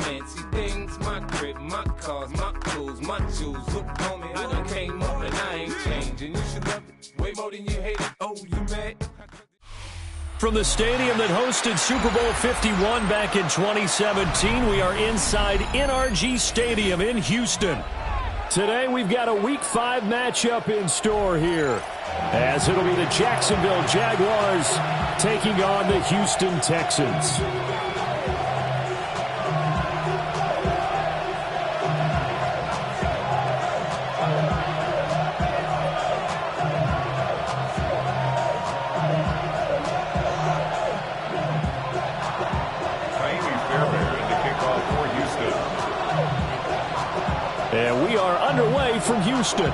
fancy things, my crib, my cars, my clothes, my jewels. Look, homie, I done came up and I ain't changing. You should love it way more than you hate it. Oh, you mad? From the stadium that hosted Super Bowl 51 back in 2017, we are inside NRG Stadium in Houston. Today we've got a Week 5 matchup in store here, as it'll be the Jacksonville Jaguars taking on the Houston Texans. And we are underway from Houston.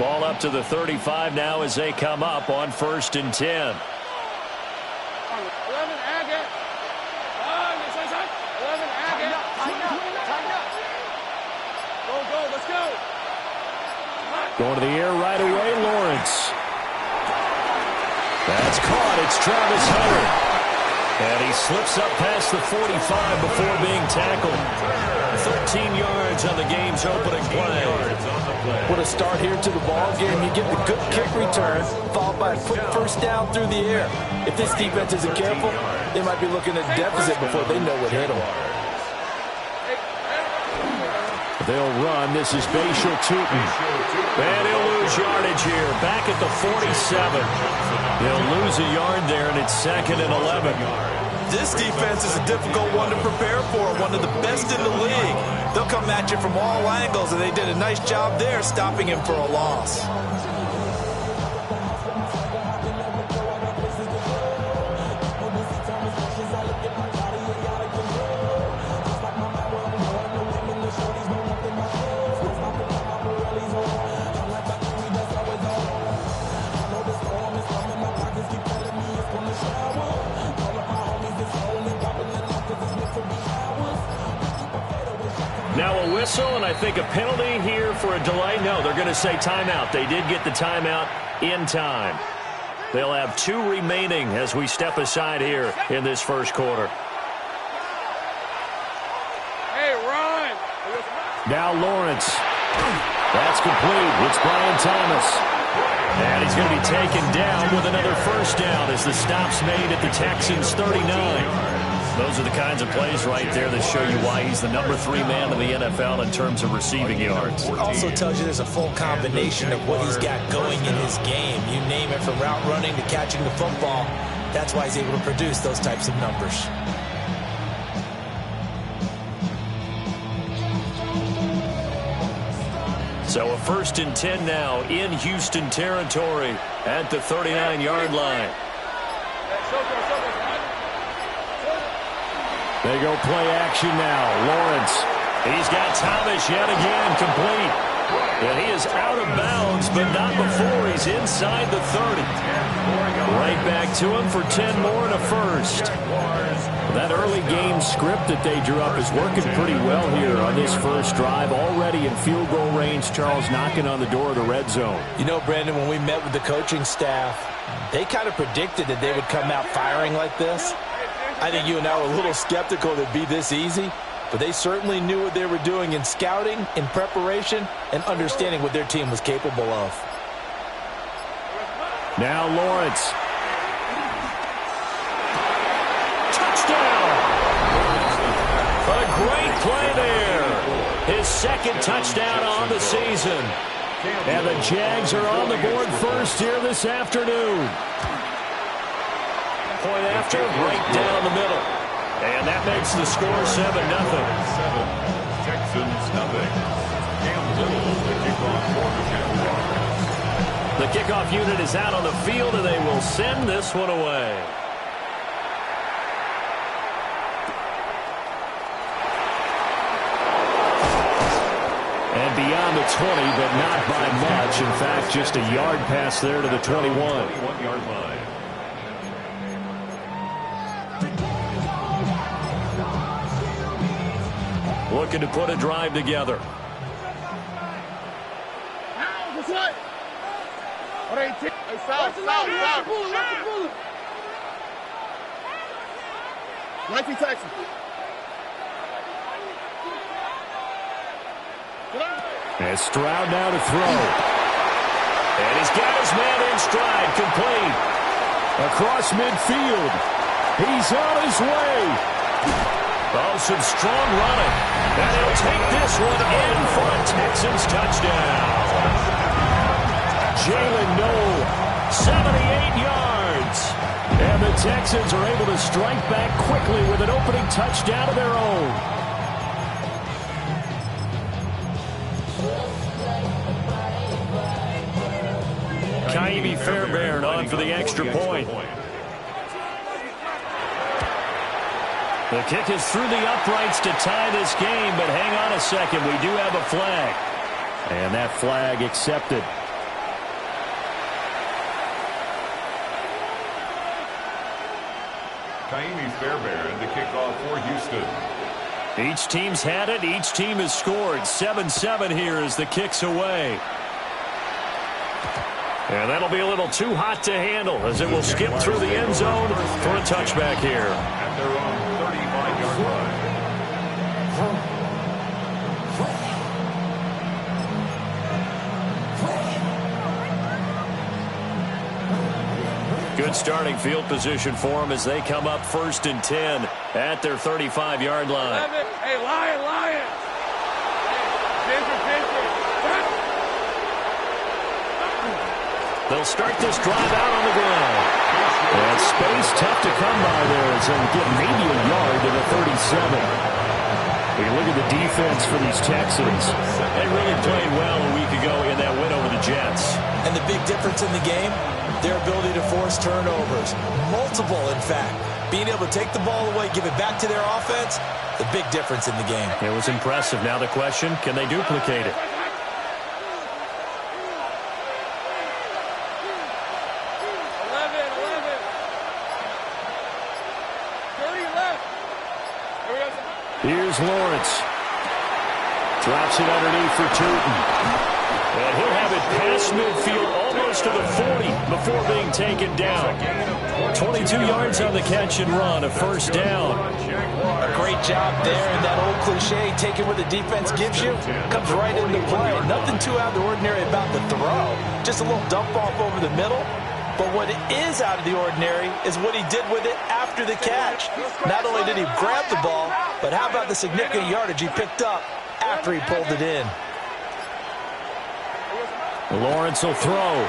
Ball up to the 35 now as they come up on 1st and 10. 11, Agate. 11, Agate. Go, let's go. Going to the air right away, Lawrence. That's caught. It's Travis Hunter. And he slips up past the 45 before being tackled. 13 yards on the game's opening play. What a start here to the ball game. You get the good kick return, followed by a quick first down through the air. If this defense isn't careful, they might be looking at deficit before they know what hit them. They'll run. This is Bashal Tootin. And he'll lose yardage here. Back at the 47. He'll lose a yard there, and it's 2nd and 11. This defense is a difficult one to prepare for, one of the best in the league. They'll come at you from all angles, and they did a nice job there stopping him for a loss. Now a whistle, and I think a penalty here for a delay. No, they're going to say timeout. They did get the timeout in time. They'll have 2 remaining as we step aside here in this first quarter. Hey, Ron. Now Lawrence. That's complete. It's Brian Thomas. And he's going to be taken down with another first down as the stop's made at the Texans' 39. Those are the kinds of plays right there that show you why he's the number 3 man in the NFL in terms of receiving yards. It also tells you there's a full combination of what he's got going in his game. You name it, from route running to catching the football. That's why he's able to produce those types of numbers. So a 1st and 10 now in Houston territory at the 39-yard line. They go play action now. Lawrence. He's got Thomas yet again complete. And he is out of bounds, but not before he's inside the 30. Right back to him for 10 more and a first. That early game script that they drew up is working pretty well here on this first drive. Already in field goal range, Charles knocking on the door of the red zone. You know, Brandon, when we met with the coaching staff, they kind of predicted that they would come out firing like this. I think you and I were a little skeptical it'd be this easy, but they certainly knew what they were doing in scouting, in preparation, and understanding what their team was capable of. Now Lawrence. Touchdown! A great play there. His 2nd touchdown on the season. And the Jags are on the board first here this afternoon. Point after, right down the middle. And that makes the score 7-0. Texans nothing. The kickoff unit is out on the field, and they will send this one away. around the 20, but not by much. In fact, just a yard pass there to the 21. 21-yard line. Looking to put a drive together. Texans. And Stroud now to throw. And he's got his man in stride, complete. Across midfield. He's on his way. Oh, some strong running. And he'll take this one in for a Texans touchdown. Jalen Noel, 78 yards. And the Texans are able to strike back quickly with an opening touchdown of their own. Yr4Wk6 on for the extra point. The kick is through the uprights to tie this game, but hang on a second. We do have a flag. And that flag accepted. Yr4Wk6 to kick off for Houston. Each team's had it. Each team has scored. 7-7 here as the kick's away. And that'll be a little too hot to handle as it will skip through the end zone for a touchback here. At their own 35-yard line. Good starting field position for them as they come up 1st and 10 at their 35-yard line. Hey, Lions! They'll start this drive out on the ground. And space tough to come by there as they'll get maybe a yard to the 37. We look at the defense for these Texans. They really played well a week ago in that win over the Jets. And the big difference in the game, their ability to force turnovers. Multiple, in fact. Being able to take the ball away, give it back to their offense, the big difference in the game. It was impressive. Now the question, can they duplicate it? Here's Lawrence. Drops it underneath for Tootin. And he'll have it past midfield almost to the 40 before being taken down. 22 yards on the catch and run, a first down. A great job there, and that old cliche, taking what the defense gives you, comes right into play. Nothing too out of the ordinary about the throw. Just a little dump off over the middle. But what is out of the ordinary is what he did with it after the catch. Not only did he grab the ball, but how about the significant yardage he picked up after he pulled it in. Lawrence will throw.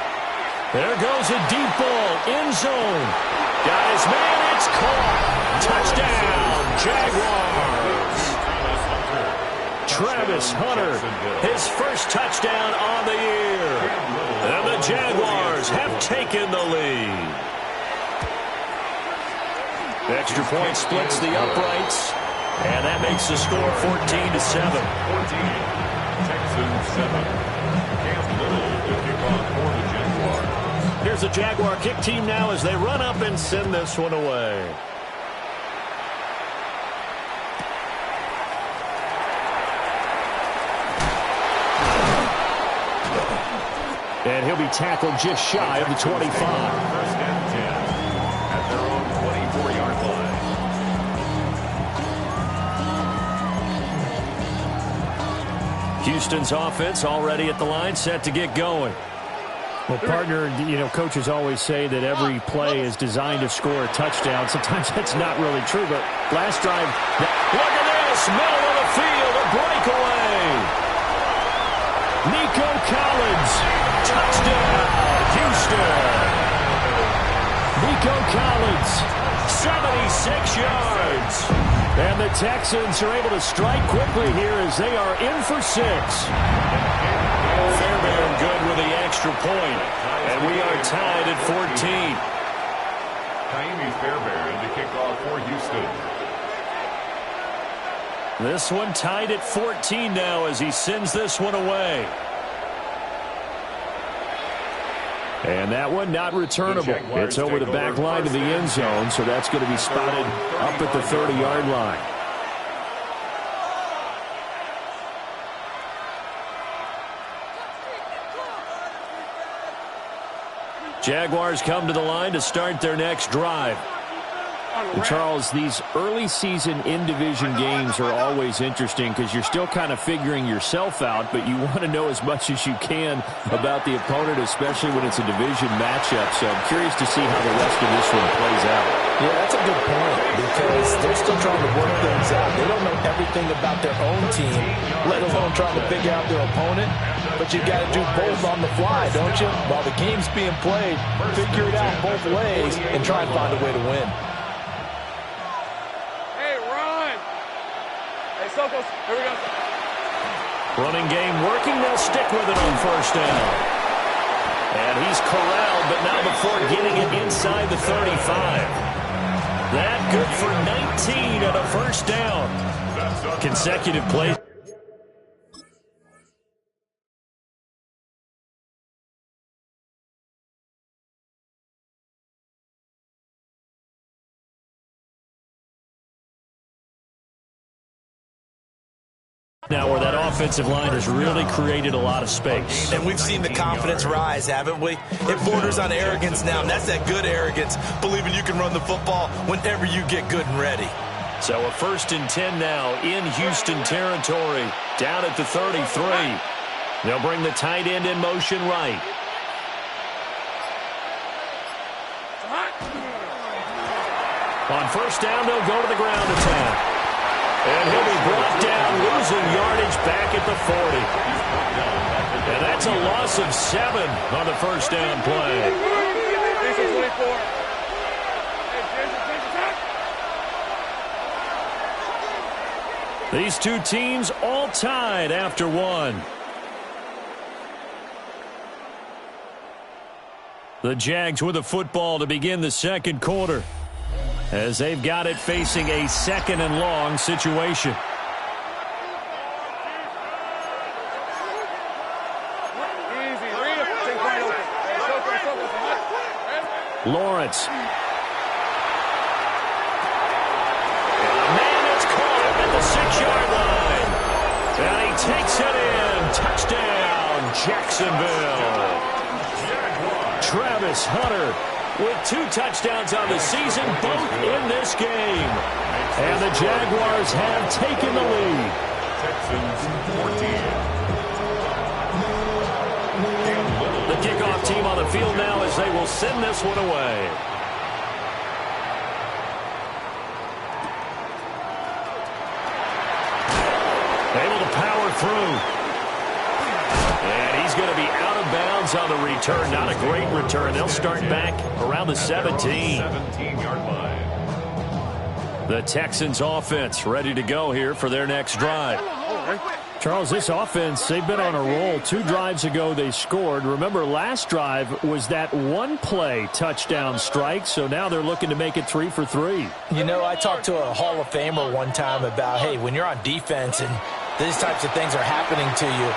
There goes a deep ball, end zone. Got his man, it's caught. Touchdown, Jaguars. Travis Hunter, his first touchdown on the year. And the Jaguars have taken the lead. The extra point splits the uprights, and that makes the score 14-7. 14, Texans 7. Cam Little to kick off for the Jaguars. Here's the Jaguar kick team now as they run up and send this one away. And he'll be tackled just shy of the 25. First and 10 at their own 24-yard line. Houston's offense already at the line, set to get going. Well, partner, you know, coaches always say that every play is designed to score a touchdown. Sometimes that's not really true, but last drive, look at this, middle of the field, a breakaway. Nico Collins, touchdown, Houston. Nico Collins, 76 yards. And the Texans are able to strike quickly here as they are in for 6. Fairbairn good with the extra point. And we are tied at 14. Yr4Wk6 to kick off for Houston. This one tied at 14 now as he sends this one away. And that one not returnable. It's over the back line to the end zone, so that's going to be spotted up at the 30-yard line. Jaguars come to the line to start their next drive. And Charles, these early season in-division games are always interesting because you're still kind of figuring yourself out, but you want to know as much as you can about the opponent, especially when it's a division matchup. So I'm curious to see how the rest of this one plays out. Yeah, that's a good point because they're still trying to work things out. They don't know everything about their own team, let alone trying to figure out their opponent. But you got to do both on the fly, don't you? While the game's being played, figure it out both ways and try and find a way to win. Here we go. Running game working. They'll stick with it on first down. And he's corralled, but not before getting it inside the 35. That good for 19 and a first down. Consecutive plays. Now where that offensive line has really created a lot of space. And we've seen the confidence rise, haven't we? It borders on arrogance now, and that's that good arrogance, believing you can run the football whenever you get good and ready. So a 1st and 10 now in Houston territory, down at the 33. They'll bring the tight end in motion right. On first down, they'll go to the ground attack. And he'll be brought down, losing yardage back at the 40. And that's a loss of 7 on the first down play. These two teams all tied after one. The Jags with the football to begin the second quarter, as they've got it facing a 2nd and long situation. Lawrence. Man, it's caught at the 6-yard line. And he takes it in. Touchdown, Jacksonville. Travis Hunter with 2 touchdowns on the season, both in this game. And the Jaguars have taken the lead. Texans 14. The kickoff team on the field now as they will send this one away. Able to power through. And he's going to be out of bounds on the return. Not a great return. They'll start back around the 17. 17-yard line. The Texans offense ready to go here for their next drive. Charles, this offense, they've been on a roll. 2 drives ago they scored. Remember, last drive was that 1-play touchdown strike, so now they're looking to make it 3 for 3. You know, I talked to a Hall of Famer one time about, hey, when you're on defense and these types of things are happening to you,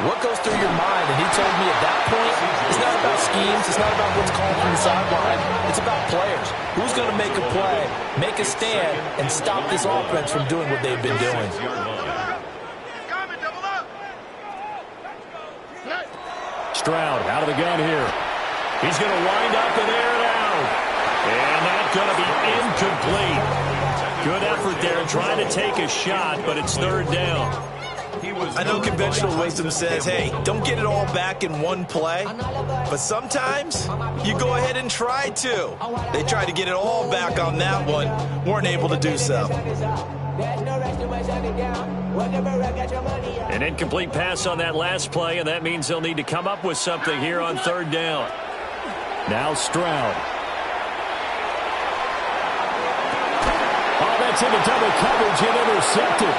what goes through your mind? And he told me at that point, it's not about schemes. It's not about what's called from the sideline. It's about players. Who's going to make a play, make a stand, and stop this offense from doing what they've been doing? Stroud out of the gun here. He's going to wind up and air it out. And that's going to be incomplete. Good effort there trying to take a shot, but it's 3rd down. I know conventional wisdom says, hey, don't get it all back in one play. But sometimes you go ahead and try to. They tried to get it all back on that one. Weren't able to do so. An incomplete pass on that last play, and that means they'll need to come up with something here on 3rd down. Now Stroud. Oh, that's into double coverage and intercepted.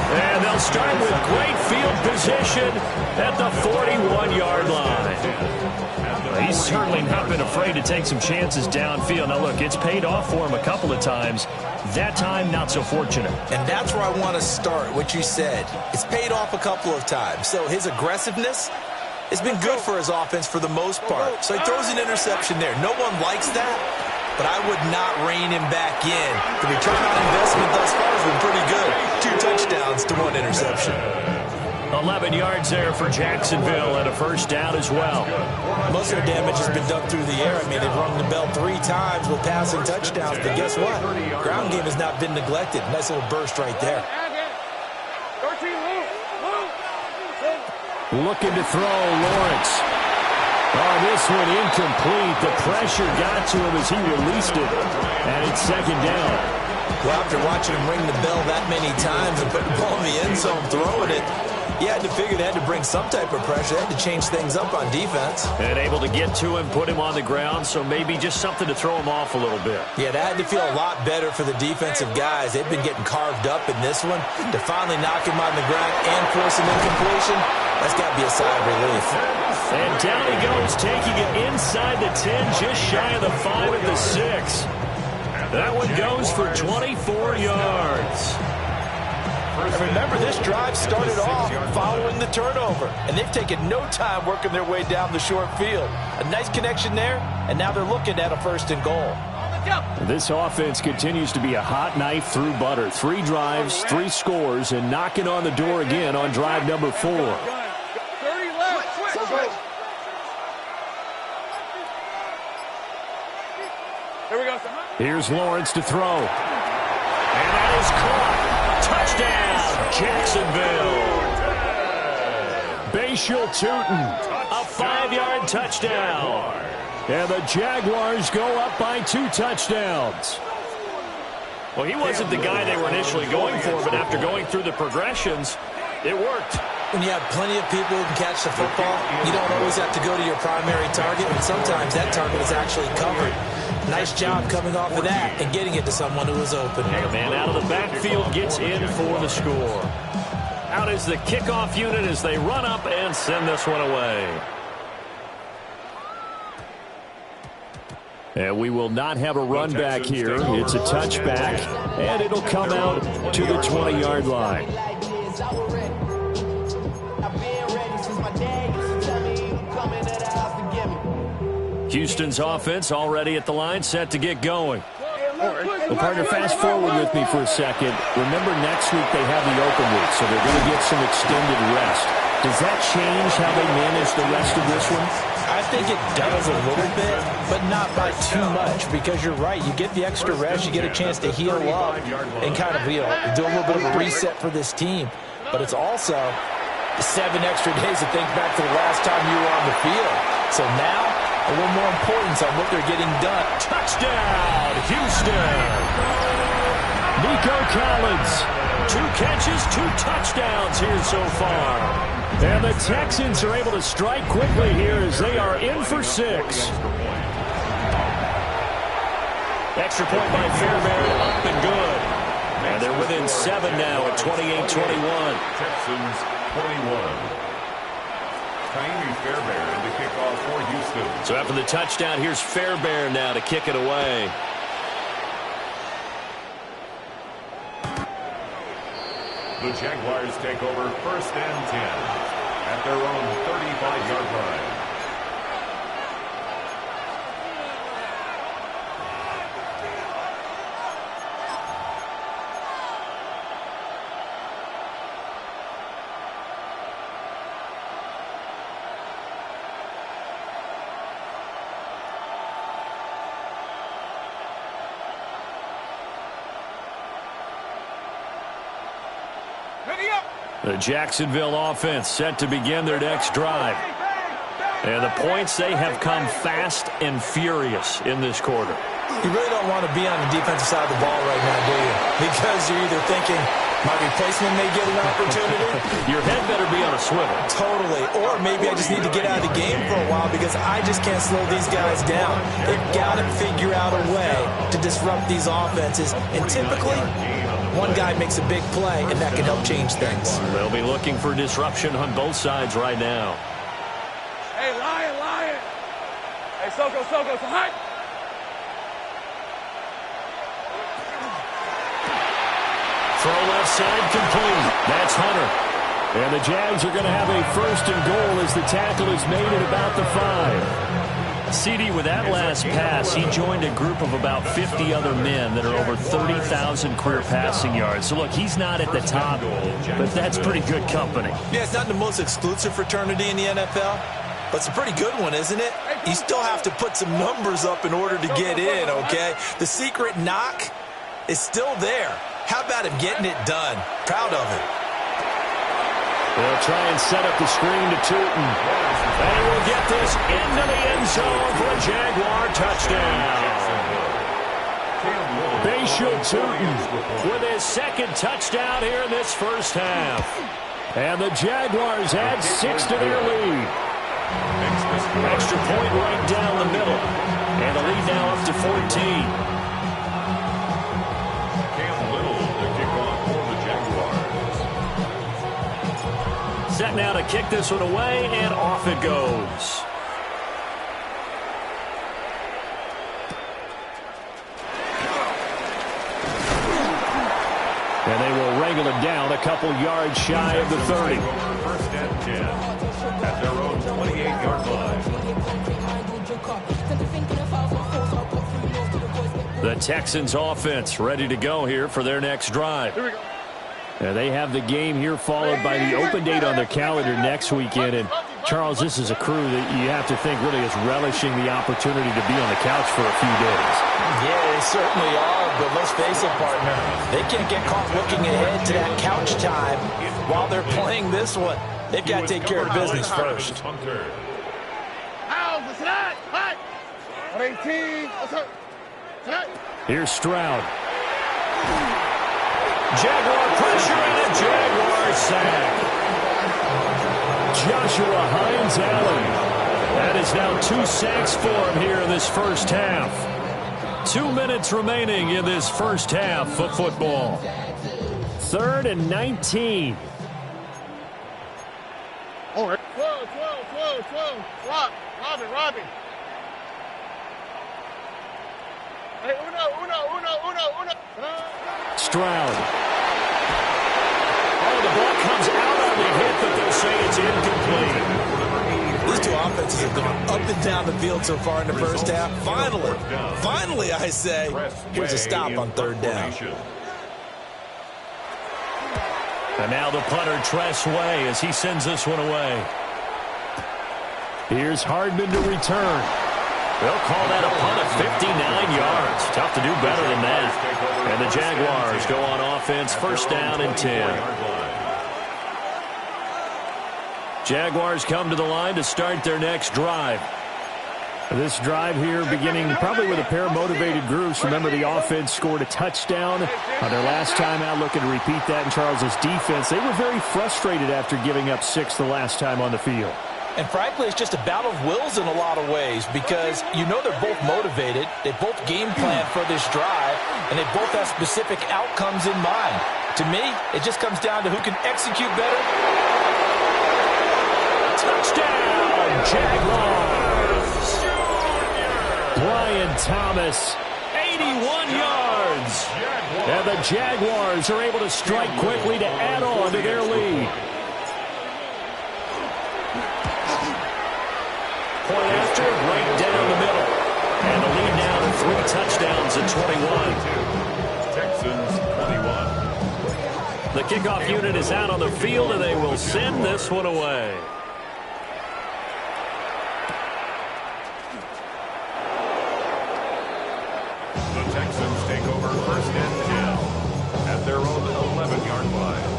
And they'll start with great field position at the 41-yard line. He's certainly not been afraid to take some chances downfield. Now, look, it's paid off for him a couple of times. That time, not so fortunate. And that's where I want to start, what you said. It's paid off a couple of times. So his aggressiveness has been good for his offense for the most part. So he throws an interception there. No one likes that, but I would not rein him back in. The return on investment thus far has been pretty good. 2 touchdowns to 1 interception. 11 yards there for Jacksonville and a first down as well. Most of the damage has been done through the air. I mean, they've rung the bell 3 times with passing touchdowns, but guess what? Ground game has not been neglected. Nice little burst right there. Looking to throw, Lawrence. Oh, this one incomplete. The pressure got to him as he released it, and it's second down. Well, after watching him ring the bell that many times and putting the ball in the end zone, throwing it, you had to figure they had to bring some type of pressure. They had to change things up on defense. And able to get to him, put him on the ground, so maybe just something to throw him off a little bit. Yeah, that had to feel a lot better for the defensive guys. They've been getting carved up in this one. To finally knock him on the ground and force an incompletion, that's got to be a sigh of relief. And down he goes, taking it inside the 10, just shy of the 5 at the 6. That one goes for 24 yards. And remember, this drive started off following the turnover, and they've taken no time working their way down the short field. A nice connection there, and now they're looking at a 1st and goal. This offense continues to be a hot knife through butter. 3 drives, 3 scores, and knocking on the door again on drive number 4. 30 left. Here we go. Here's Lawrence to throw. And that is caught. Touchdown, Jacksonville. Bashal Tootin, a 5-yard touchdown. And the Jaguars go up by 2 touchdowns. Well, he wasn't the guy they were initially going for, but after going through the progressions, it worked. When you have plenty of people who can catch the football, you don't always have to go to your primary target, and sometimes that target is actually covered. Nice job coming off of that and getting it to someone who was open. The man out of the backfield gets in for the score. Out is the kickoff unit as they run up and send this one away. And we will not have a run back here. It's a touchback, and it'll come out to the 20-yard line. Houston's offense already at the line, set to get going. Well, partner, fast forward with me for a second. Remember, next week they have the open week, so they're going to get some extended rest. Does that change how they manage the rest of this one? I think it does a little bit, but not by too much, because you're right. You get the extra rest, you get a chance to heal up and kind of, do a little bit of a reset for this team. But it's also 7 extra days to think back to the last time you were on the field. So now, a little more importance on what they're getting done. Touchdown, Houston! Nico Collins, 2 catches, 2 touchdowns here so far. And the Texans are able to strike quickly here as they are in for 6. Extra point by Fairbairn, up and good. And they're within 7 now at 28-21. Texans 21. Fairbairn to kick off for Houston. So after the touchdown, here's Fairbairn now to kick it away. The Jaguars take over 1st and 10 at their own 35-yard line. The Jacksonville offense set to begin their next drive. And the points, they have come fast and furious in this quarter. You really don't want to be on the defensive side of the ball right now, do you? Because you're either thinking, my replacement may get an opportunity. Your head better be on a swivel. Totally. Or maybe I just need to get out of the game for a while because I just can't slow these guys down. They've got to figure out a way to disrupt these offenses. And typically, One guy makes a big play, and that can help change things. They'll be looking for disruption on both sides right now. Hey, Lion. Hey, Soko, hot. Throw left side complete. That's Hunter. And the Jags are going to have a first and goal as the tackle is made at about the 5. CD, with that last pass, he joined a group of about 50 other men that are over 30,000 career passing yards. So, look, he's not at the top, but that's pretty good company. Yeah, it's not the most exclusive fraternity in the NFL, but it's a pretty good one, isn't it? You still have to put some numbers up in order to get in, okay? The secret knock is still there. How about him getting it done? Proud of it. They'll try and set up the screen to Tootin. And he will get this into the end zone for a Jaguar touchdown. Bayshul Tootin with his second touchdown here in this first half. And the Jaguars add 6 to their lead. Extra point right down the middle. And the lead now up to 14. Set now to kick this one away, and off it goes. And they will wrangle it down a couple yards shy of the 30. First and 10 at their own 28-yard line. The Texans offense ready to go here for their next drive. Here we go. They have the game here followed by the open date on their calendar next weekend. And, Charles, this is a crew that you have to think really is relishing the opportunity to be on the couch for a few days. Yeah, they certainly are, but let's face it, partner. They can't get caught looking ahead to that couch time while they're playing this one. They've got to take care of business first. Here's Stroud. Jaguar pressure and a Jaguar sack. Joshua Hines-Allen. That is now 2 sacks for him here in this first half. 2 minutes remaining in this first half of football. 3rd and 19. All right. 12. Robbie. Hey, uno. Stroud. Oh, the ball comes out on the hit, but they'll say it's incomplete. These two offenses have gone up and down the field so far in the first half. Finally, I say, here's a stop on 3rd down. And now the punter, Tress Way, as he sends this one away. Here's Hardman to return. They'll call that a punt of 59 yards. Tough to do better than that. And the Jaguars go on offense, 1st down and 10. Jaguars come to the line to start their next drive. This drive here beginning probably with a pair of motivated groups. Remember, the offense scored a touchdown on their last time out, looking to repeat that in Charles's defense. They were very frustrated after giving up 6 the last time on the field. And frankly, it's just a battle of wills in a lot of ways because you know they're both motivated, they both game plan for this drive, and they both have specific outcomes in mind. To me, it just comes down to who can execute better. Touchdown, Jaguars! Brian Thomas, 81 yards. And the Jaguars are able to strike quickly to add on to their lead. Point after, right down the middle. And the lead now to 3 touchdowns at 21. Texans 21. The kickoff unit is out on the field, and they will send this one away. The Texans take over 1st and 10 at their own 11-yard line.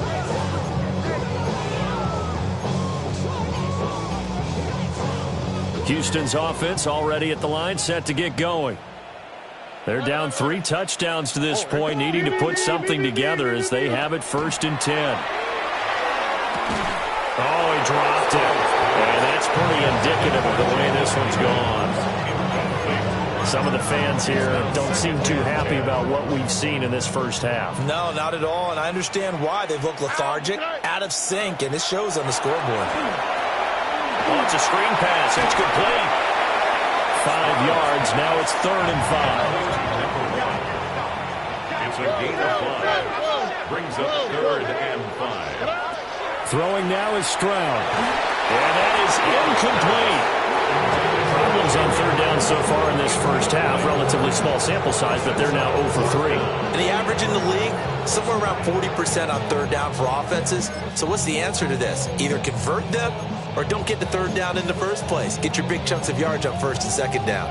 Houston's offense already at the line, set to get going. They're down 3 touchdowns to this point, needing to put something together as they have it 1st and 10. Oh, he dropped it. And that's pretty indicative of the way this one's gone. Some of the fans here don't seem too happy about what we've seen in this first half. No, not at all, and I understand why. They've looked lethargic, out of sync, and it shows on the scoreboard. Oh, it's a screen pass. It's complete. 5 yards. Now it's 3rd and 5. It's a gain of 5. Brings up 3rd and 5. Throwing now is Stroud. And that is incomplete. Problems on 3rd down so far in this first half. Relatively small sample size, but they're now 0 for 3. And the average in the league, somewhere around 40% on 3rd down for offenses. So what's the answer to this? Either convert them or don't get the 3rd down in the first place. Get your big chunks of yards on 1st and 2nd down.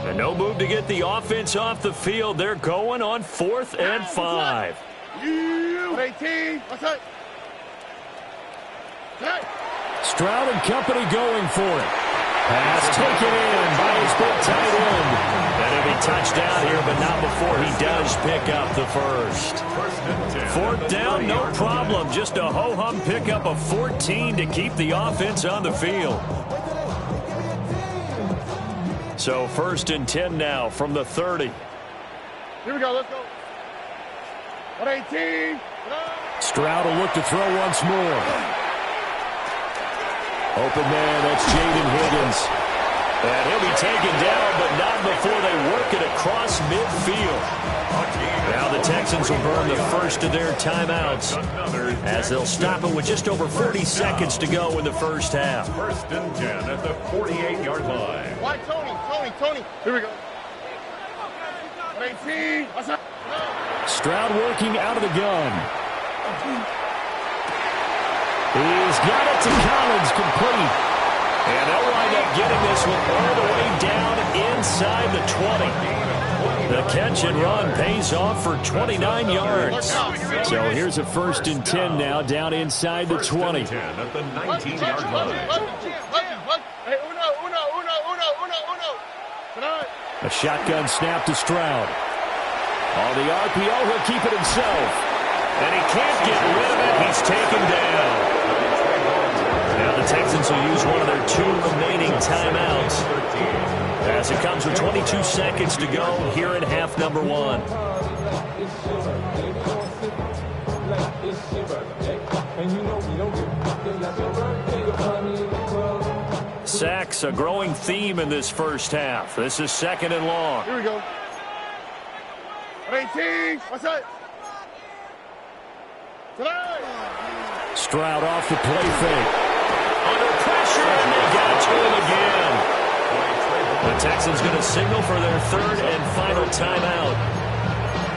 And no move to get the offense off the field. They're going on 4th and 5. 18. What's that? Stroud and company going for it. Pass taken in by his big tight end. And he'll be touchdown here, but not before he does pick up the first. 4th down, no problem. Just a ho-hum pickup of 14 to keep the offense on the field. So 1st and 10 now from the 30. Here we go. Let's go. 18. Stroud will look to throw once more. Open man, that's Jaden Higgins. And he'll be taken down, but not before they work it across midfield. Now the Texans will burn the first of their timeouts as they'll stop it with just over 40 seconds to go in the first half. 1st and 10 at the 48-yard line. Why, Tony. Here we go. 18. What's up? Stroud working out of the gun. He's got it to Collins, complete. And they'll wind up getting this one all the way down inside the 20. The catch and run pays off for 29 yards. So here's a 1st and 10 now down inside the 20. 10 at the 19-yard line. Hey, uno. A shotgun snap to Stroud. On the RPO, he'll keep it himself. And he can't get rid of it. He's taken down. Now the Texans will use one of their 2 remaining timeouts as it comes with 22 seconds to go here in half number 1. Sacks, a growing theme in this first half. This is 2nd and long. Here we go. 18. What's that? Stroud off the play fake. Under pressure, and they got to him again. The Texans going to signal for their 3rd and final timeout.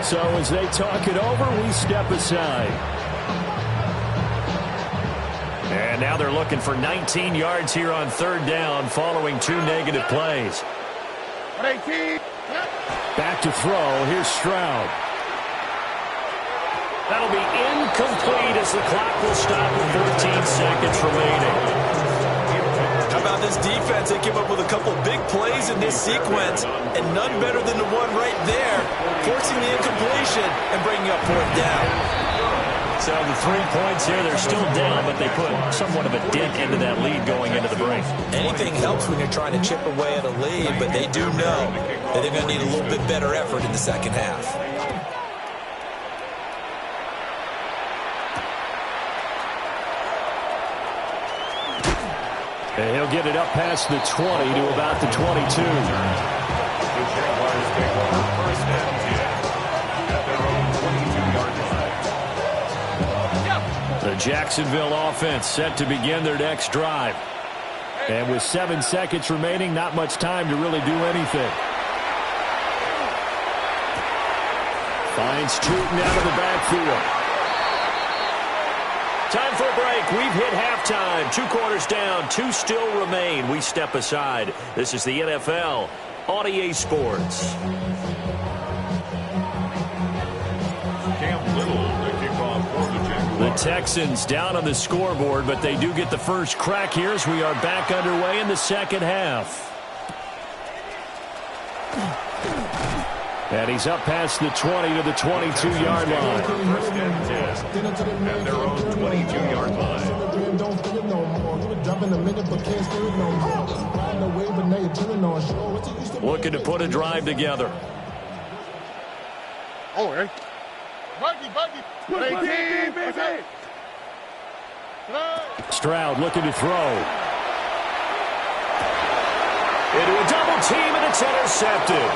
So as they talk it over, we step aside. And now they're looking for 19 yards here on 3rd down following 2 negative plays. 18. Back to throw. Here's Stroud. That'll be incomplete as the clock will stop with 14 seconds remaining. How about this defense? They came up with a couple big plays in this sequence, and none better than the one right there, forcing the incompletion and bringing up 4th down. So the 3 points here, they're still down, but they put somewhat of a dent into that lead going into the break. Anything helps when you're trying to chip away at a lead, but they do know that they're going to need a little bit better effort in the second half. And he'll get it up past the 20 to about the 22. The Jaguars take over 1st and 10 at their own 22-yard line. The Jacksonville offense set to begin their next drive. And with 7 seconds remaining, not much time to really do anything. Finds Tootin out of the backfield. Time for a break. We've hit halftime. 2 quarters down. 2 still remain. We step aside. This is the NFL on EA Sports. Cam Little to kick off for the Jaguars. The Texans down on the scoreboard, but they do get the first crack here as we are back underway in the second half. And he's up past the 20 to the 22-yard line. 1st and 10 at their own 22-yard line. Looking to put a drive together. Oh, hey. Buggy. 18. What's up? Stroud looking to throw. Into a double team, and it's intercepted.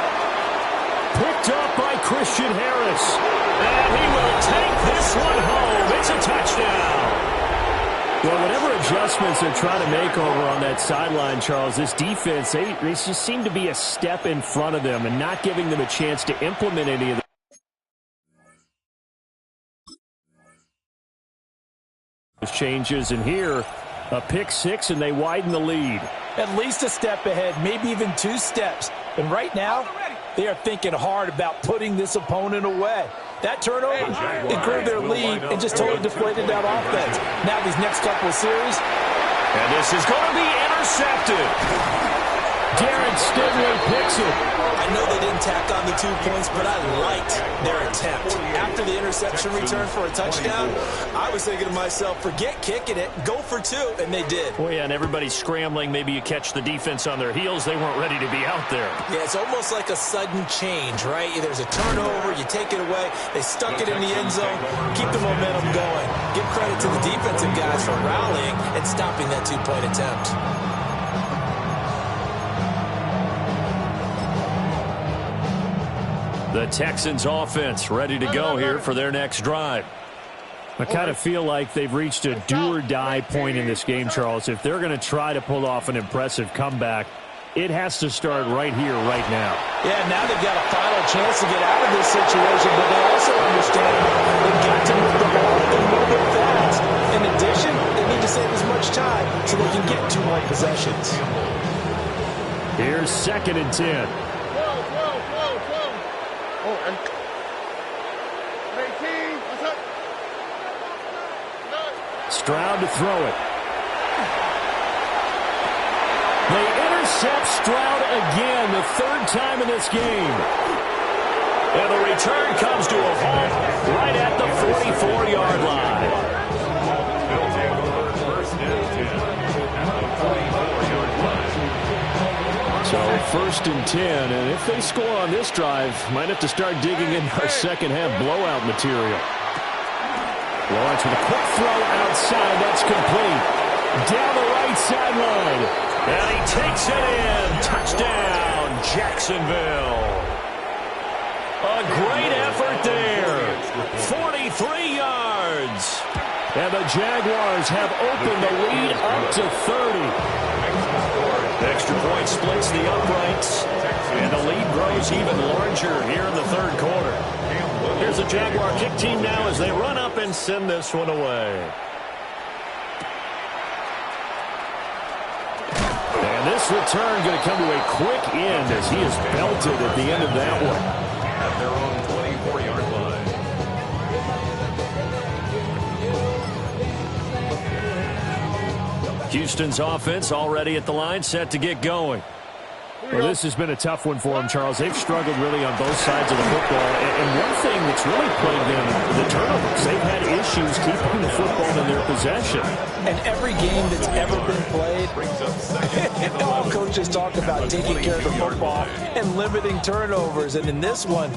Picked up by Christian Harris. And he will take this one home. It's a touchdown. Well, whatever adjustments they're trying to make over on that sideline, Charles, this defense, they just seem to be a step in front of them and not giving them a chance to implement any of those changes. And here, a pick six, and they widen the lead. At least a step ahead, maybe even 2 steps. And right now, they are thinking hard about putting this opponent away. That turnover improved their lead and just totally deflated that offense. Now these next couple of series. And this is going to be intercepted. Darren Stingley picks it. I know they didn't tack on the 2 points, but I liked their attempt. After the interception return for a touchdown, I was thinking to myself, forget kicking it, go for 2, and they did. Well, yeah, and everybody's scrambling. Maybe you catch the defense on their heels. They weren't ready to be out there. Yeah, it's almost like a sudden change, right? There's a turnover, you take it away, they stuck it in the end zone, keep the momentum going. Give credit to the defensive guys for rallying and stopping that 2-point attempt. The Texans offense ready to go here for their next drive. I kind of feel like they've reached a do-or-die point in this game, Charles. If they're going to try to pull off an impressive comeback, it has to start right here, right now. Yeah, now they've got a final chance to get out of this situation, but they also understand they've got to move the ball and move it fast. In addition, they need to save as much time so they can get 2 more possessions. Here's 2nd and 10. Oh, and 18. What's up? Stroud to throw it. They intercept Stroud again, the 3rd time in this game. And the return comes to a halt right at the 44-yard line. So 1st and 10, and if they score on this drive, might have to start digging in our second half blowout material. Lawrence with a quick throw outside, that's complete. Down the right sideline, and he takes it in. Touchdown, Jacksonville. A great effort there. 43 yards. And the Jaguars have opened the lead up to 30. Extra point splits the uprights, and the lead grows even larger here in the 3rd quarter. Here's the Jaguar kick team now as they run up and send this one away. And this return going to come to a quick end as he is belted at the end of that one. At their own 24-yard line. Houston's offense already at the line, set to get going. Well, this has been a tough one for them, Charles. They've struggled really on both sides of the football. And one thing that's really plagued them, the turnovers. They've had issues keeping the football in their possession. And every game that's ever been played, all coaches talk about taking care of the football and limiting turnovers. And in this one,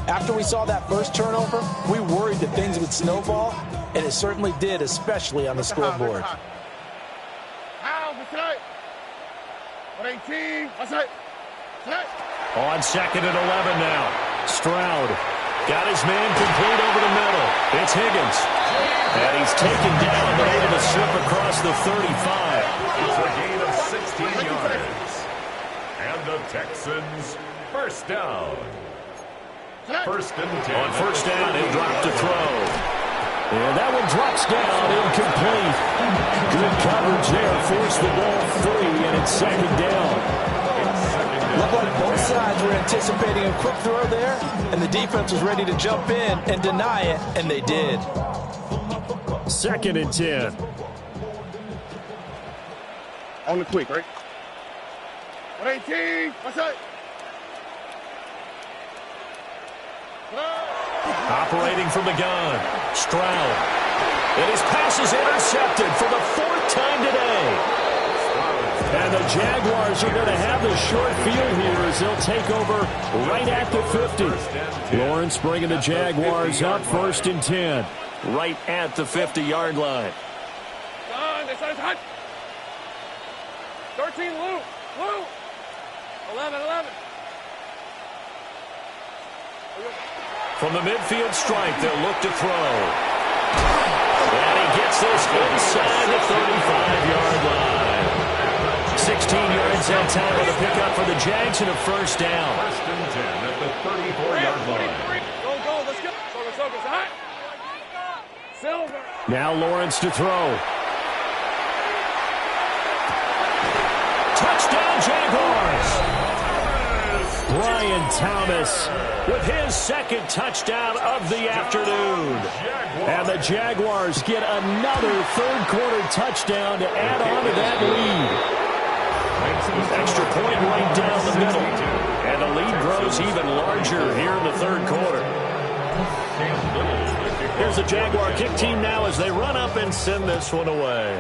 after we saw that first turnover, we worried that things would snowball, and it certainly did, especially on the scoreboard. 18. What's that? On 2nd and 11 now. Stroud got his man complete over the middle. It's Higgins. And he's taken down, but able to slip across the 35. It's a gain of 16 yards. And the Texans first down. 1st and 10. On 1st down, he'll drop to throw. And that one drops down, incomplete. Good coverage there, forced the ball free, and it's 2nd down. Looked like both sides were anticipating a quick throw there, and the defense was ready to jump in and deny it, and they did. 2nd and 10. On the quick, right? 18. What's that? Operating from the gun, Stroud. And his pass is intercepted for the 4th time today. And the Jaguars are going to have the short field here as they'll take over right at the 50. Lawrence bringing the Jaguars up 1st and 10. Right at the 50-yard line. 13, Lou. 11. From the midfield stripe, they'll look to throw. And he gets this inside the 35-yard line. 16 yards that time on the pickup for the Jags and a first down. 1st and 10 at the 34-yard line. Go, let's go. Hot. Silver. Now Lawrence to throw. Touchdown, Jaguars! Brian Thomas with his second touchdown of the afternoon. And the Jaguars get another third-quarter touchdown to add on to that lead. Extra point right down the middle. And the lead grows even larger here in the third quarter. Here's the Jaguar kick team now as they run up and send this one away.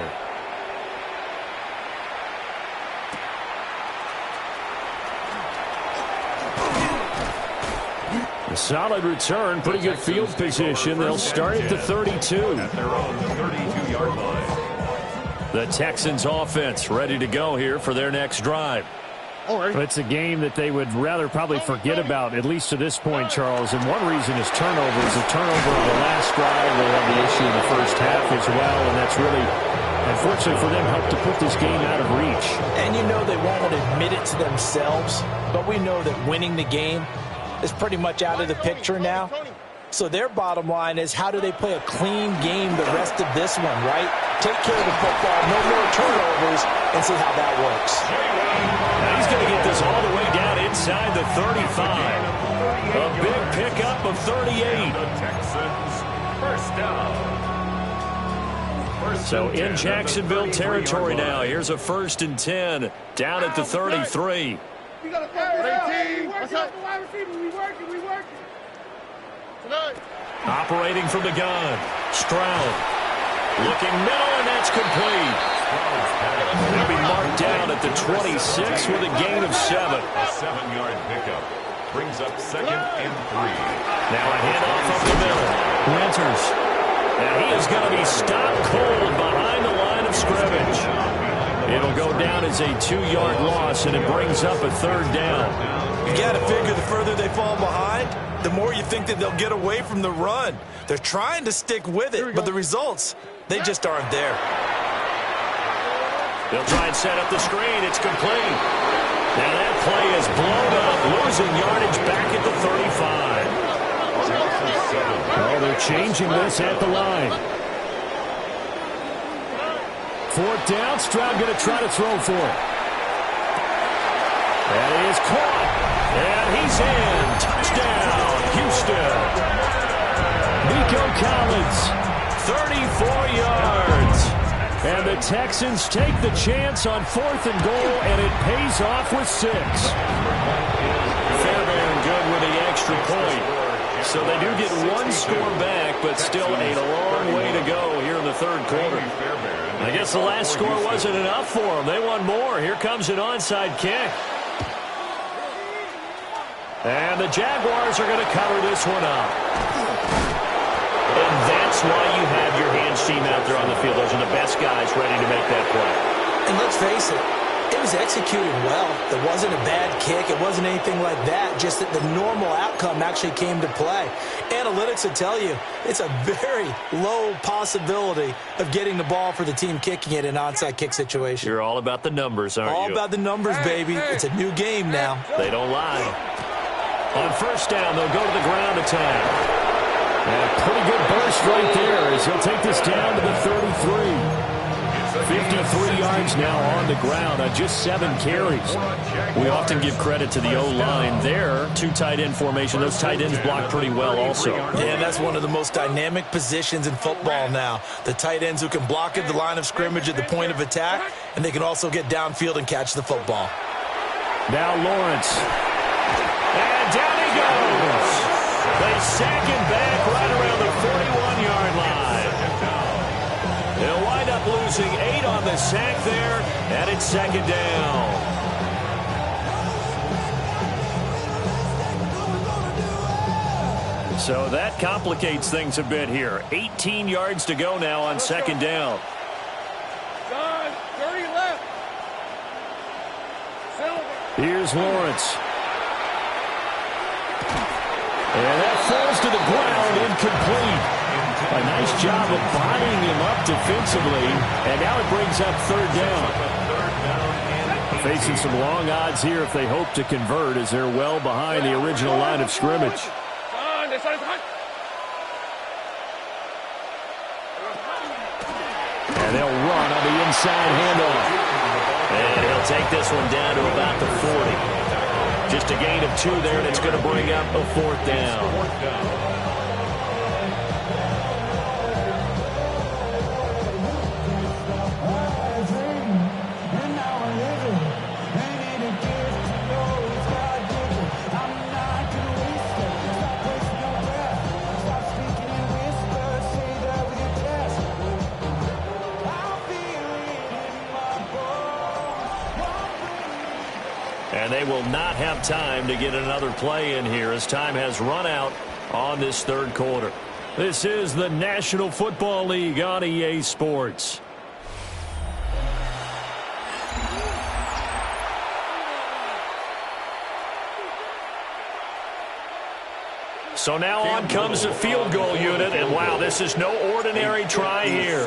A solid return, pretty good field position. They'll start at the 32. At their own 32-yard line. The Texans offense ready to go here for their next drive. It's a game that they would rather probably forget about, at least to this point, Charles. And one reason is turnovers. A turnover on the last drive. They had the issue in the first half as well, and that's really, unfortunately for them, helped to put this game out of reach. And you know they won't admit it to themselves, but we know that winning the game is pretty much out of the picture now. So their bottom line is, how do they play a clean game the rest of this one, right? Take care of the football, no more turnovers, and see how that works. Now he's going to get this all the way down inside the 35. A big pickup of 38. The Texans, first down. So in Jacksonville territory now. Here's a 1st and 10 down at the 33. We got a team. What's up? We working. Tonight. Operating from the gun. Stroud. Looking middle, and that's complete. He'll be marked down at the 26 with a gain of 7. A 7-yard pickup brings up 2nd and 3. Now a handoff up the middle. Winters. And he is going to be stopped cold behind the line of scrimmage. It'll go down as a 2-yard loss, and it brings up a 3rd down. You got to figure the further they fall behind, the more you think that they'll get away from the run. They're trying to stick with it, but the results, they just aren't there. They'll try and set up the screen. It's complete. Now that play is blown up, losing yardage back at the 35. Oh, they're changing this at the line. 4th down. Stroud going to try to throw for it. That is caught. And he's in. Touchdown, Houston. Nico Collins, 34 yards. And the Texans take the chance on 4th and goal, and it pays off with 6. Fairbairn good with the extra point. So they do get 1 score back, but still a long way to go here in the third quarter. I guess the last score wasn't enough for them. They want more. Here comes an onside kick. And the Jaguars are going to cover this one up. And that's why you have your hands team out there on the field. Those are the best guys ready to make that play. And let's face it, it was executed well. It wasn't a bad kick. It wasn't anything like that. Just that the normal outcome actually came to play. Analytics will tell you it's a very low possibility of getting the ball for the team kicking it in an onside kick situation. You're all about the numbers, aren't you? All about the numbers, baby. It's a new game now. They don't lie. On 1st down, they'll go to the ground attack. And a pretty good burst right there as he'll take this down to the 33. 53 yards now on the ground on just 7 carries. We often give credit to the O-line there. 2 tight end formation. Those tight ends block pretty well also. Yeah, that's one of the most dynamic positions in football now. The tight ends who can block at the line of scrimmage at the point of attack, and they can also get downfield and catch the football. Now Lawrence. And down he goes. They sack him back right around the 41-yard line. They'll wind up losing losing 8 on the sack there, and it's second down. So that complicates things a bit here. 18 yards to go now on second down. John, 30 left. Here's Lawrence. And that falls to the ground, incomplete. A nice job of bodying him up defensively, and now it brings up third down. Facing some long odds here if they hope to convert, as they're well behind the original line of scrimmage. And they'll run on the inside handoff. And he'll take this one down to about the 40. Just a gain of 2 there, and it's going to bring up a fourth down. And they will not have time to get another play in here as time has run out on this third quarter. This is the National Football League on EA Sports. So now on comes the field goal unit, and wow, this is no ordinary try here.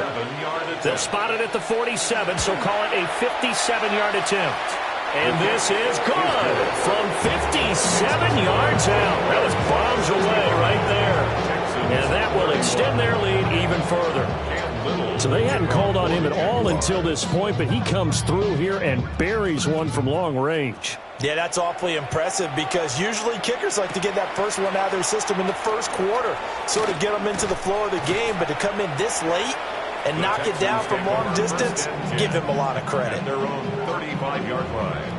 They'll spot it at the 47, so call it a 57-yard attempt. And this is good from 57 yards out. That was bombs away right there. And that will extend their lead even further. So they hadn't called on him at all until this point, but he comes through here and buries one from long range. Yeah, that's awfully impressive because usually kickers like to get that first one out of their system in the first quarter, sort of get them into the flow of the game, but to come in this late and knock it down from long distance, give him a lot of credit. Their own 35-yard line.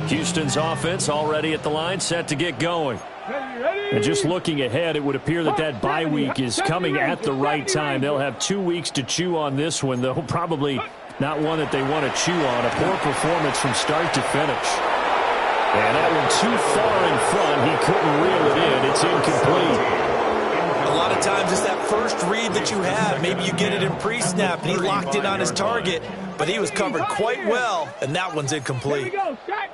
Houston's offense already at the line, set to get going. And just looking ahead, it would appear that that bye week is coming at the right time. They'll have 2 weeks to chew on this one, though probably not one that they want to chew on. A poor performance from start to finish. And that one too far in front. He couldn't reel it in. It's incomplete. A lot of times it's that first read that you have. Maybe you get it in pre-snap, and he locked in on his target, but he was covered quite well, and that one's incomplete. Here we go, Shaq.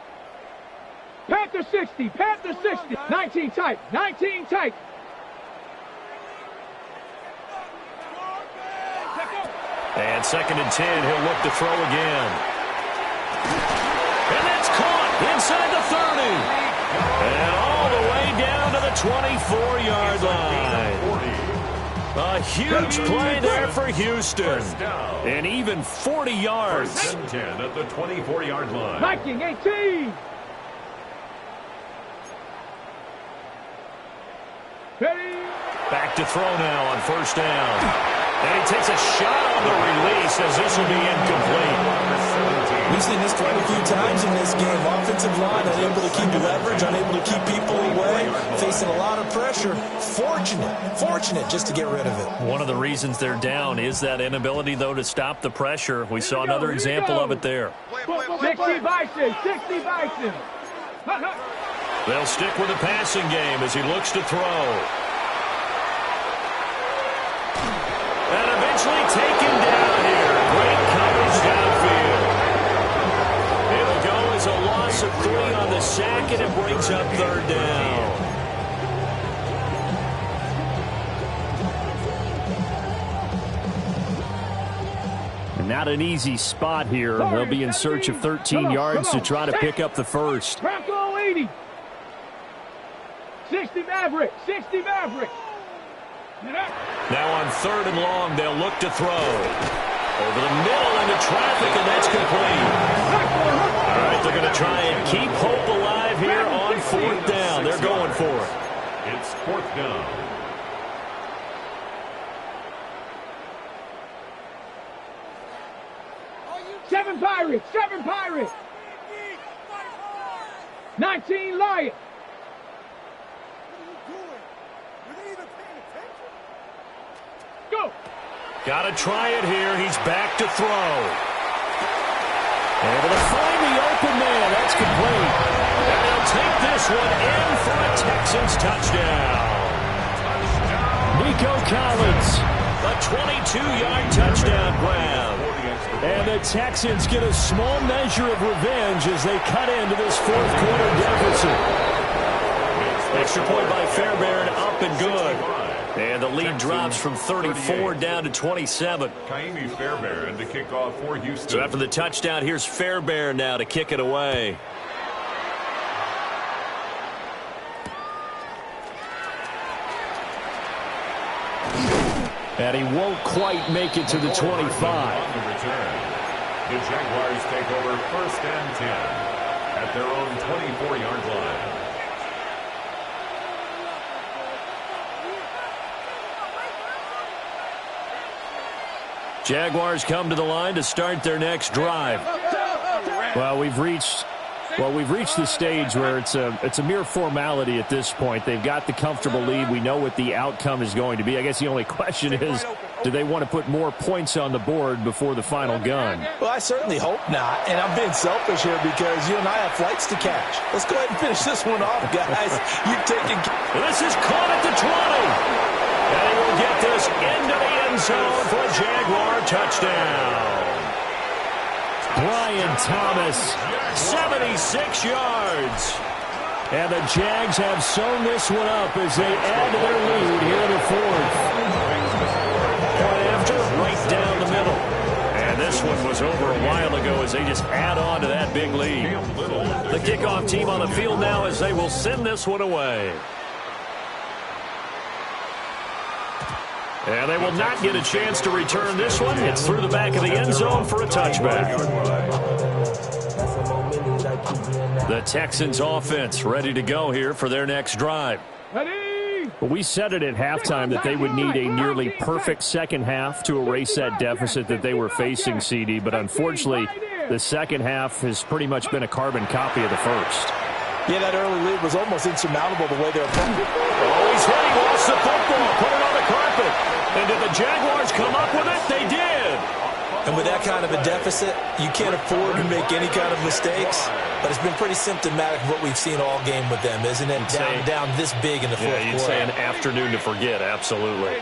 Panther 60, Panther 60. 19 tight, 19 tight. And 2nd and 10, he'll look to throw again. And that's caught inside the 30. And all the way down to the 24-yard line. A huge play there for Houston. And even 40 yards. 10 at the 24-yard line. Viking 18. Ready. Back to throw now on 1st down. And he takes a shot on the release as this will be incomplete. We've seen this quite a few times in this game. Offensive line unable to keep leverage, unable to keep people away, facing a lot of pressure. Fortunate just to get rid of it. One of the reasons they're down is that inability, though, to stop the pressure. We saw another example of it there. 60 Bison, 60 Bison. They'll stick with the passing game as he looks to throw. And eventually taken down here. Great coverage downfield. It'll go as a loss of 3 on the sack, and it brings up 3rd down. And not an easy spot here. They'll be in search of 13 yards to try to pick up the first. Bronco 80. 60 Maverick, 60 Maverick. Now on 3rd and long, they'll look to throw. Over the middle into traffic, and that's complete. All right, they're going to try and keep hope alive here on 4th down. They're going for it. It's 4th down. Seven Pirates. 19 Lions. Go. Got to try it here. He's back to throw. Able to find the open man. That's complete. And he'll take this one in for a Texans touchdown. Nico Collins, a 22-yard touchdown grab. And the Texans get a small measure of revenge as they cut into this 4th quarter deficit. Extra point by Fairbairn, up and good. And the lead drops from 34 down to 27. Kaimi Fairbairn to kick off for Houston. So after the touchdown, here's Fairbairn now to kick it away. And he won't quite make it to the 25. On the return, the Jaguars take over 1st and 10 at their own 24-yard line. Jaguars come to the line to start their next drive. Well, we've reached the stage where it's a mere formality at this point. They've got the comfortable lead. We know what the outcome is going to be. I guess the only question is, do they want to put more points on the board before the final gun? Well, I certainly hope not, and I'm being selfish here because you and I have flights to catch. Let's go ahead and finish this one off, guys. You've taken... This is caught at the 20. And he will get this into the end zone for a Jaguar touchdown. Brian Thomas, 76 yards. And the Jags have sewn this one up as they add to their lead here in the 4th. Point after, right down the middle. And this one was over a while ago as they just add on to that big lead. The kickoff team on the field now as they will send this one away. And they will not get a chance to return this one. It's through the back of the end zone for a touchback. The Texans offense ready to go here for their next drive. Well, we said it at halftime that they would need a nearly perfect second half to erase that deficit that they were facing, CD. But unfortunately, the second half has pretty much been a carbon copy of the first. Yeah, that early lead was almost insurmountable the way they were playing. Oh, he's hit. He lost the football. Put it on the carpet. And did the Jaguars come up with it? They did. And with that kind of a deficit, you can't afford to make any kind of mistakes. But it's been pretty symptomatic of what we've seen all game with them, isn't it? Down this big in the fourth quarter. You'd say an afternoon to forget, absolutely.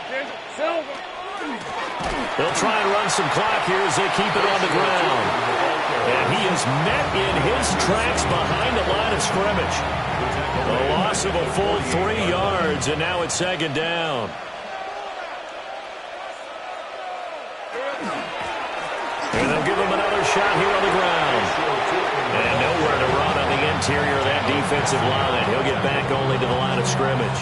They'll try and run some clock here as they keep it on the ground. And he is met in his tracks behind the line of scrimmage. A loss of a full 3 yards, and now it's second down. And they'll give him another shot here on the ground. And nowhere to run on the interior of that defensive line. He'll get back only to the line of scrimmage.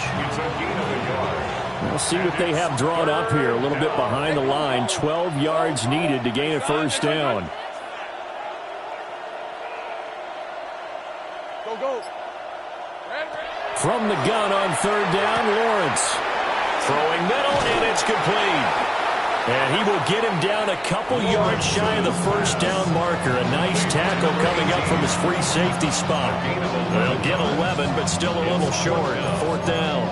We'll see what they have drawn up here. A little bit behind the line. 12 yards needed to gain a first down. Go. From the gun on third down, Lawrence. Throwing middle, and it's complete. And he will get him down a couple yards shy of the first down marker. A nice tackle coming up from his free safety spot. They'll get 11, but still a little short. Fourth down.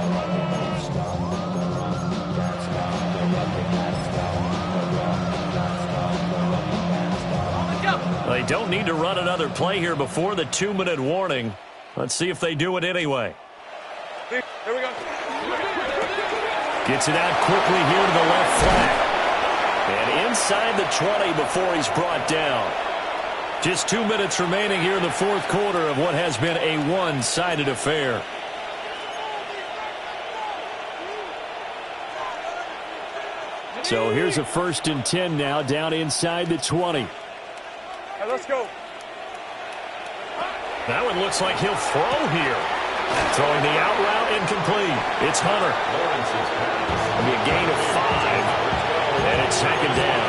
They don't need to run another play here before the 2-minute warning. Let's see if they do it anyway. Here we go. Gets it out quickly here to the left flat. And inside the 20 before he's brought down. Just 2 minutes remaining here in the fourth quarter of what has been a one-sided affair. So here's a 1st and 10 now down inside the 20. Right, let's go. That one looks like he'll throw here. Throwing the out route incomplete. It's Hunter. It'll be a gain of 5. And it's second down.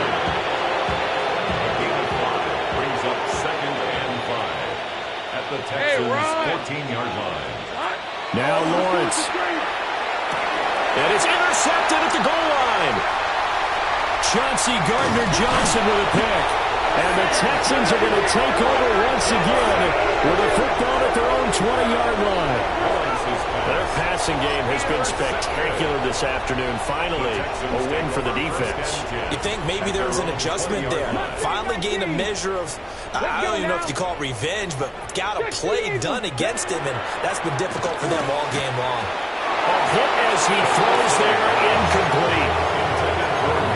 A gain of 5 brings up 2nd and 5 at the Texans' 14-yard line. Now Lawrence. And it's intercepted at the goal line. Chauncey Gardner-Johnson with a pick. And the Texans are going to take over once again with a football at their own 20-yard line. Their passing game has been spectacular this afternoon. Finally, a win for the defense. You think maybe there was an adjustment there. Finally gained a measure of, I don't even know if you call it revenge, but got a play done against him, and that's been difficult for them all game long. A hit as he throws there, incomplete.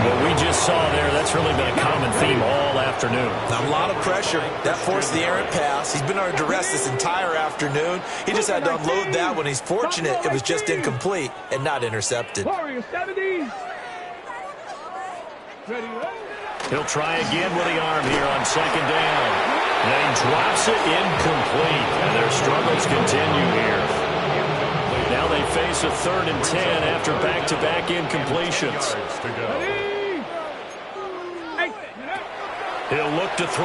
What we just saw there, that's really been a common theme all afternoon. A lot of pressure. That forced the errant pass. He's been under duress this entire afternoon. He just had to unload that one. He's fortunate it was just incomplete and not intercepted. He'll try again with the arm here on second down. And he drops it incomplete. And their struggles continue here. Now they face a 3rd and 10 after back-to-back incompletions. He'll look to throw.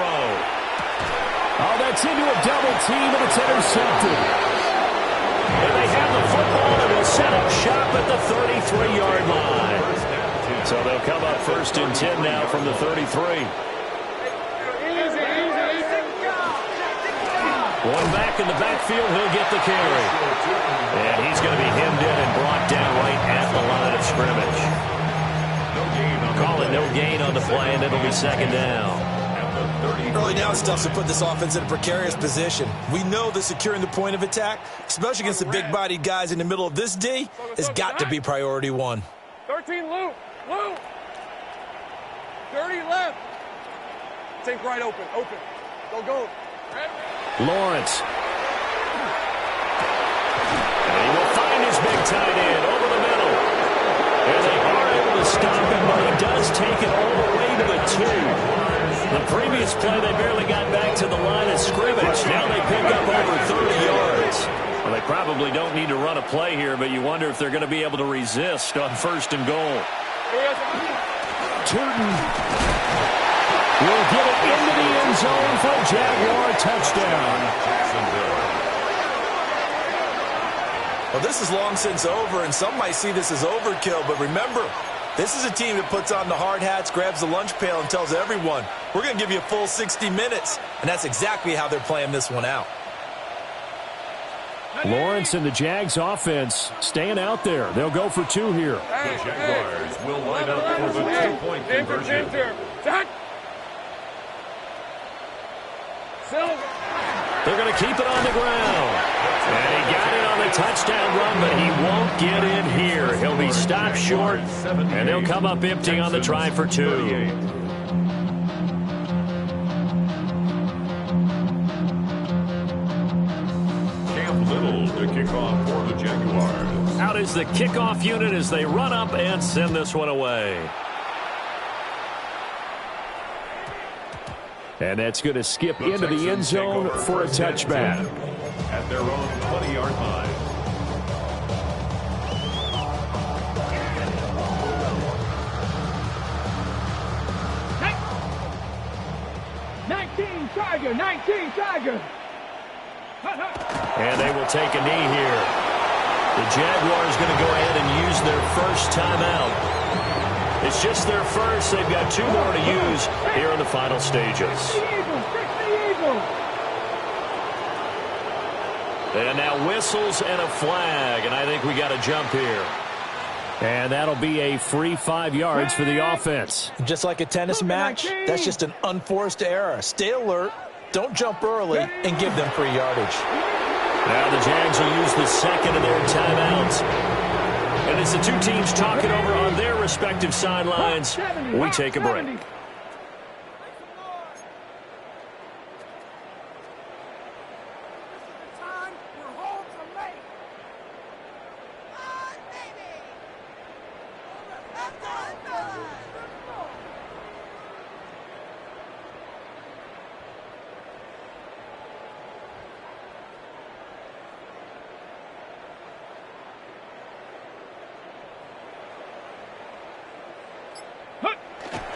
Oh, that's into a double team, and it's intercepted. And they have the football, and will set up shop at the 33-yard line. So they'll come up 1st and 10 now from the 33. One back in the backfield, he'll get the carry. And he's going to be hemmed in and brought down right at the line of scrimmage. Call it no gain on the play, and it'll be second down. Early down stuff to put this offense in a precarious position. We know that securing the point of attack, especially against the big-bodied guys in the middle of this D, has got to be priority 1. 13, Lou. 30 left. Think right open. Go. Lawrence. And he will find his big tight end over the middle. And they are able to stop him, but he does take it all the way to the 2. The previous play, they barely got back to the line of scrimmage. Now they pick up over 30 yards. Well, they probably don't need to run a play here, but you wonder if they're going to be able to resist on 1st and goal. Turton will get it into the end zone for a Jaguar touchdown. Well, this is long since over, and some might see this as overkill, but remember, this is a team that puts on the hard hats, grabs the lunch pail, and tells everyone, we're going to give you a full 60 minutes. And that's exactly how they're playing this one out. Lawrence and the Jags offense staying out there. They'll go for 2 here. The Jaguars will line up for the 2-point conversion. They're going to keep it on the ground. And he got it on the touchdown run, but he won't get in here. He'll be stopped short, and they'll come up empty on the try for 2. The kickoff for the Jaguars. Out is the kickoff unit as they run up and send this one away. And that's going to skip into the end zone for a touchback. At their own 20-yard line. Tiger, 19 Tiger. And they will take a knee here. The Jaguars going to go ahead and use their first timeout. It's just their first. They've got 2 more to use here in the final stages. And now whistles and a flag, and I think we got a jump here. And that'll be a free 5 yards for the offense. Just like a tennis match, that's just an unforced error. Stay alert, don't jump early, and give them free yardage. Now the Jags will use the second of their timeouts. And as the 2 teams talk it over on their respective sidelines, we take a break.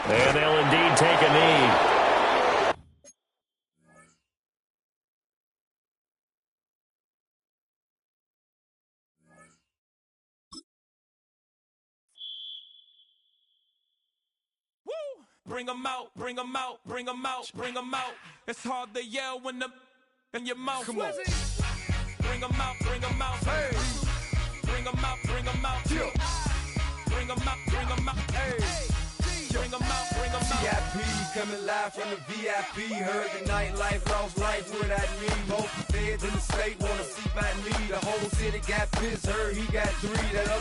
And they'll indeed take a knee. Woo! Bring 'em out, bring 'em out, bring 'em out, bring 'em out. It's hard to yell when the in your mouth. Come on. Bring 'em out, bring 'em out. Hey. Bring 'em out, bring 'em out. Yeah. Bring 'em out, bring 'em out. Hey. Bring 'em out, bring 'em out. VIP coming live from the VIP. Heard the nightlife, lost life without me. Most feds in the state wanna see by me. The whole city got pissed. Heard he got 3. That other